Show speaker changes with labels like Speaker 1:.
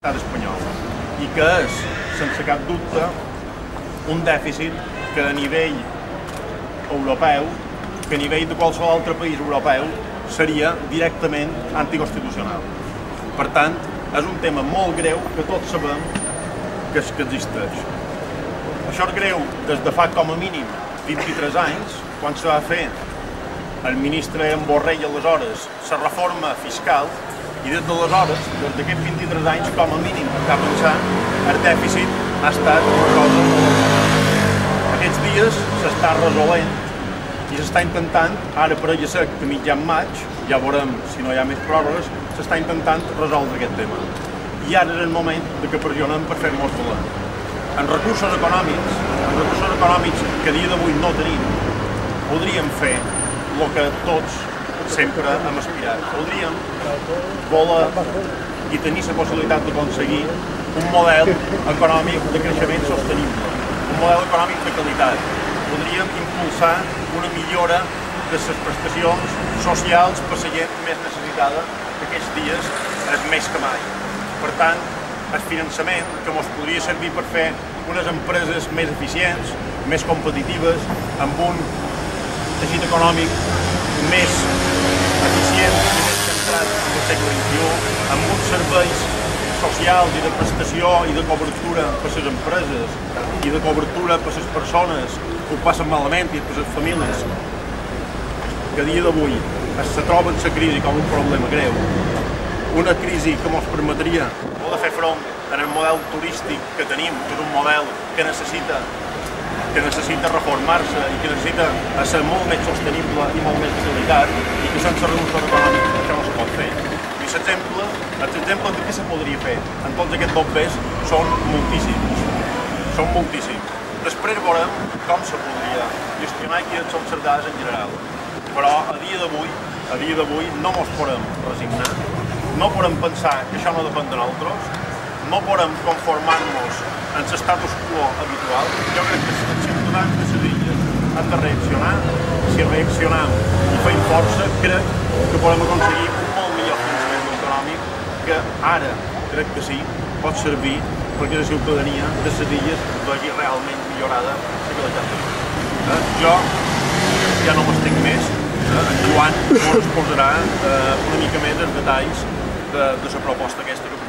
Speaker 1: l'estat espanyol i que és, sense cap dubte, un dèficit que a nivell europeu, que a nivell de qualsevol altre país europeu, seria directament anticonstitucional. Per tant, és un tema molt greu que tots sabem que existeix. Això és greu des de fa com a mínim 23 anys, quan se va fer el ministre Borrell aleshores la reforma fiscal, i des d'aleshores, des d'aquests 23 anys, com a mínim, cap ençà, el dèficit ha estat una cosa molt. Aquests dies s'està resolent i s'està intentant, ara parella sec que mitjan maig, ja veurem si no hi ha més pròrrogues, s'està intentant resoldre aquest tema. I ara és el moment que pressionem per fer-nos valer. En recursos econòmics que a dia d'avui no tenim, podríem fer el que tots sempre hem aspirat. Podríem voler i tenir la possibilitat d'aconseguir un model econòmic de creixement sostenible, un model econòmic de qualitat. Podríem impulsar una millora de les prestacions socials per a la gent més necessitada, que aquests dies és més que mai. Per tant, el finançament que ens podria servir per fer unes empreses més eficients, més competitives, amb un teixit econòmic més eficient i més centrat en el segle XXI, amb uns serveis socials i de prestació i de cobertura per a les empreses i de cobertura per a les persones que ho passen malament i per a les famílies, que a dia d'avui se troben la crisi com un problema greu, una crisi que ens permetria poder fer front en el model turístic que tenim, que és un model que necessita reformar-se i que necessita ser molt més sostenible i molt més de qualitat i que sense recursos econòmics això no se pot fer. I els exemples de què se podria fer en tots aquests bombers són moltíssims. Són moltíssims. Després veurem com se podria gestionar quines són les dades en general. Però a dia d'avui no ens podem resignar, no podem pensar que això no depèn de nosaltres, no podem conformar-nos en l'estatus quo habitual. Jo crec que els ciutadans de les illes han de reaccionar. Si reaccionam i fem força, crec que podem aconseguir un molt millor finançament autonòmic que ara, crec que sí, pot servir perquè la ciutadania de les illes vegi realment millorada la qualitat de vida. Jo ja no m'estenc més. En Joan ens posarà una mica més els detalls de la proposta aquesta que